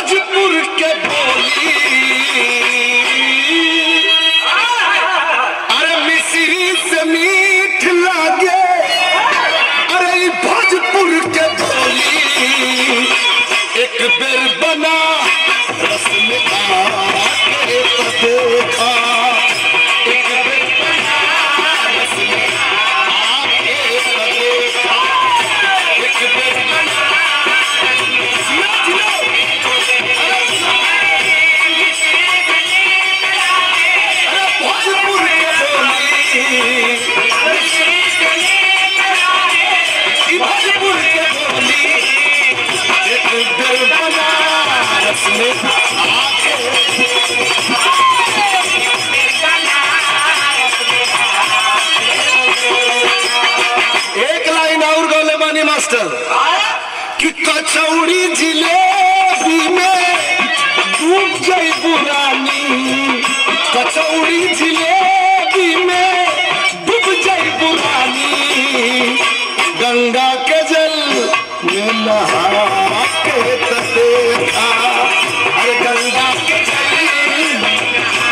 भोजपुर के बोली अरे मिश्री से मीठ लागे अरे भोजपुर के बोली एक बेर बना रस में आके देखा एक बेर बना रस में आके देखा एक बेर बना भोजपुर के बोली भोजपुर के बोली एक बेर बना रस में आके एक लाइन और गौले बानी मास्टर कि कचौड़ी जिलेबी में डूब गई पुरानी कचौड़ी जिलेबी में डूब गई पुरानी गंगा के जल में नहा के देखा अरे गंगा के जल में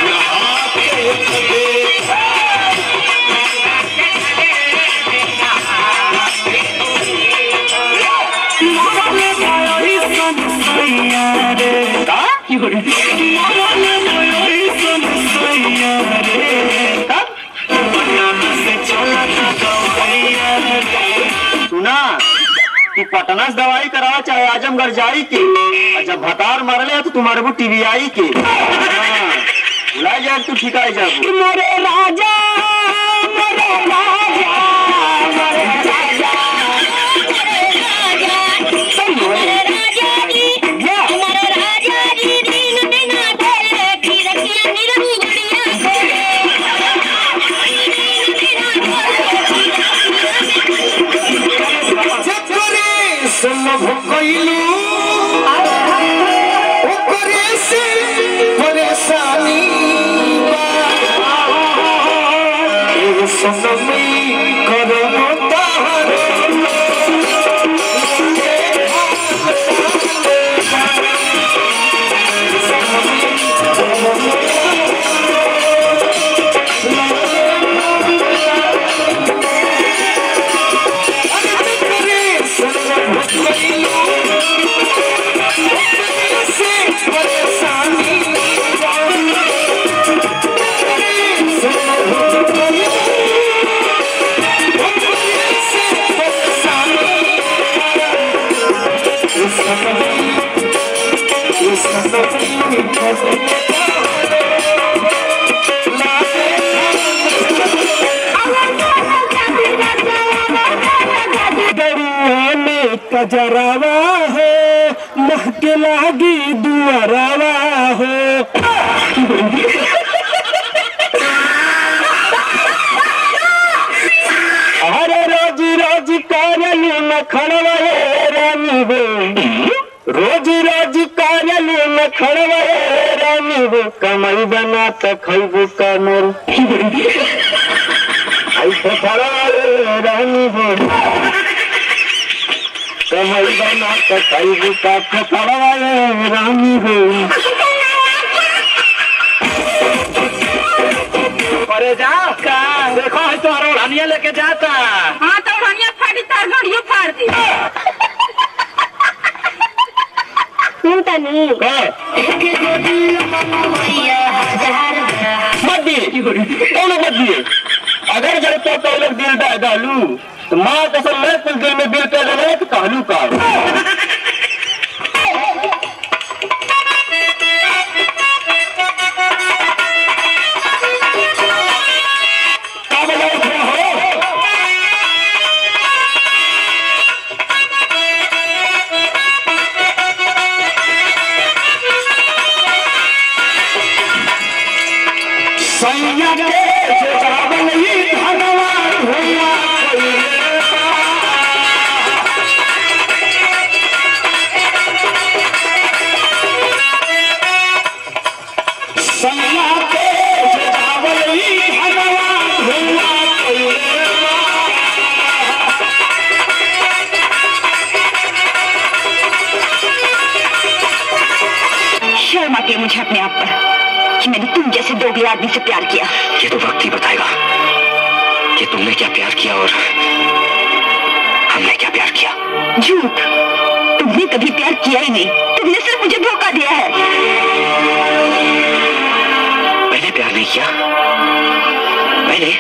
नहा के देखा सुना कि पटना से दवाई करावा चाहे आजमगढ़ जाई के और जब भतार मरले तो तुम्हारे वो टीवी आई के बुला जाए तू ठिकाई जाबू मोरे राजा मोरे राजा मोरे राजा मोरे राजा जी हमारे राजा जी दिन दिन आते फिर किया निरहु बढ़िया जकरे सुन भोकइलू ओकरे से परेशानी सनमी करो तार कजरावा हो महके लागी दुआरावा हो अरे रोज रोज करलू न खड़वाए रानी हो रोज रोज करलू न खड़वाए रानी हो कमल बना तो खैबू कमर ऐसे खड़वाए रानी हो कमल बना तो खैबू का खड़वाए रानी हो अरे जा का देखो है तो ओढ़निया लेके जाता हाँ तो ओढ़निया फाड़ी तार घड़ियों फाड़ दी सुनता नहीं मत दिए कौन मत दिए अगर जब तो पहले दिल डालू तो माँ कसम मैं कुछ दिल में दिल पैदा नहीं तो कहलू का सैया के जवाबन ही भगवान हुआ आती है मुझे अपने आप पर कि मैंने तुम जैसे दोगले आदमी से प्यार किया। ये तो वक्त ही बताएगा कि तुमने क्या प्यार किया और हमने क्या प्यार किया। झूठ, तुमने कभी प्यार किया ही नहीं, तुमने सिर्फ मुझे धोखा दिया है। मैंने प्यार नहीं किया? मैंने?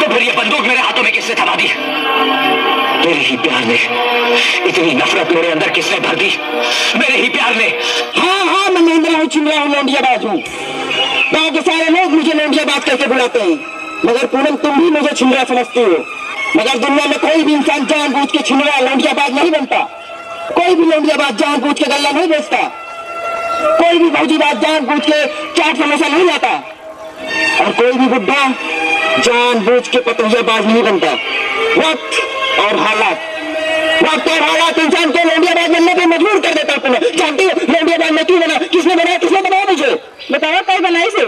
तो फिर ये बंदूक मेरे हाथों में किसने थमा दी? मेरे ही प्यार ने। इतनी नफरत मेरे अंदर किसने भर दी? मेरे ही प्यार ने। हाँ, मैं महेंद्र हूँ, छिंदरा हूँ, लौंडियाबाज हूँ। गाँव के सारे लोग मुझे लौंडियाबाज करके बुलाते हैं, मगर पूनम तुम भी मुझे छिंदरा समझती हो। मगर दुनिया में कोई भी इंसान जानबूझ के छिंदरा लौंडियाबाज नहीं बनता। कोई भी लौंडियाबाज जानबूझ के गल्ला नहीं बेचता। कोई भी भौजीबाज जानबूझ के चाट समोसा नहीं लाता। और कोई भी बुड्ढा जानबूझ के पतंगियाबाज नहीं बनता। वक्त और हालात इंसान को लौंडियाबाज बनने पे मजबूर कर देता है। जानती हो लौंडियाबाज में क्यों बना? किसने बनाया मुझे बताओ। कई बनाई से?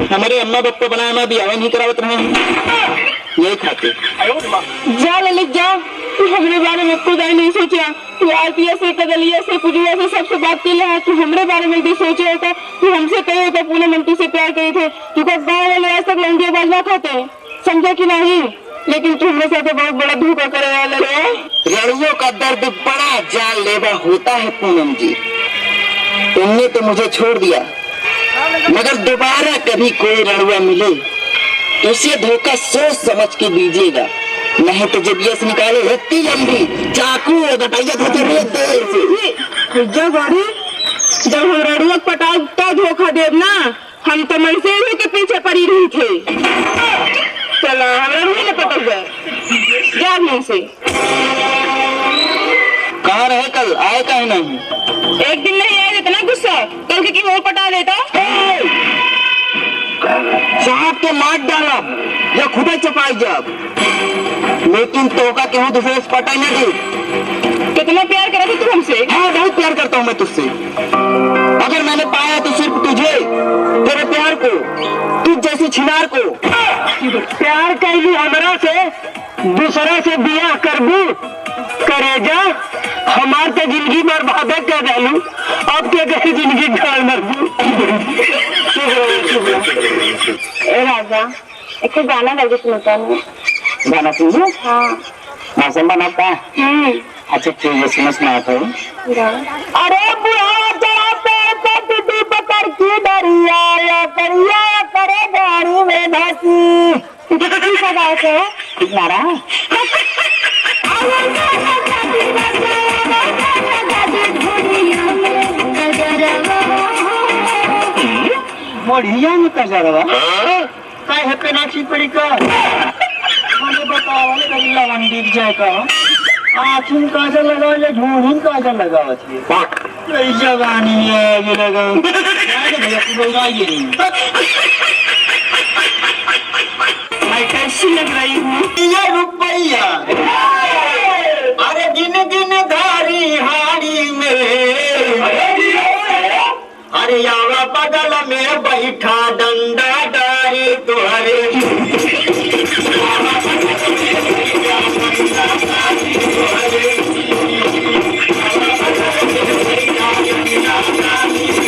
हमारे अम्मा बप्पा बनाया, मैं भी नहीं करावत रहे, यही खाते। जा ललित जा, तू हमरे बारे में खुद नहीं सोचा। तू आरतीय से, कदलिया से, पुजुआ से सबसे बात कर रहा है। तू हमरे बारे में भी सोचे होता, तू हमसे कहे होता पूनम मंटू से प्यार करे थे। तू का गाँव वाले आज तक लौंडियाबाज ना खाते, समझा कि नहीं? लेकिन तू हमरे साथ बहुत बड़ा धोखा करे वाले रे। लड़ियों का दर्द बड़ा जानलेवा होता है पूनम जी। तुमने तो मुझे छोड़ दिया, मगर दोबारा कभी कोई लड़ुआ मिले तो उसे धोखा सोच समझ के दीजिएगा, नहीं तो जब यस निकाले इतनी लंबी चाकू जब हम लड़ुआ पटाओ तो धोखा देव ना। हम तो मनसेरे के पीछे पड़ी रही थे। चलो हमारा नहीं पता जा से। कहाँ रहे? कल आए का है नहीं? एक दिन नहीं आए, इतना गुस्सा कल की वो पटा देता। साहब के मार डाला या खुदा चपाई जब, लेकिन तोका क्यों दूसरे से पटाई ना दी। कितना प्यार करा तू हमसे? हाँ, बहुत प्यार करता हूँ मैं तुझसे। अगर मैंने पाया तो सिर्फ तुझे, तेरे प्यार को, तुझ जैसी छिनार को। प्यार कैली हमरा से, दूसरा से बिया करबू करेजा। हमार तो जिंदगी बर्बाद कर डालू, अब क्या कहीं जिंदगी ढाल मरबू। ए राजा, एक गाना लगे सुनता हूँ। गाना सुनो? हाँ। मौसम बनाता है? अच्छा ठीक है, सुनाता हूँ। अरे बुआ चढ़ाते टूटी पकड़ की दरिया या करिया करे गाड़ी में भासी। नारा बढ़िया में कर रहा काय है पेनाची पड़ी का मुझे बताओ वाले कबिला मंदिर जाए का आँखिन काजल लगाओ या झूठिन काजल लगाओ छे कई जवानी है ये लगाओ यार भैया तू बोलाइए नहीं। मैं कैसी लग रही हूँ? ये रुपया अरे गिन गिन धारी हारी में, अरे यावा बगल में बैठा डंडा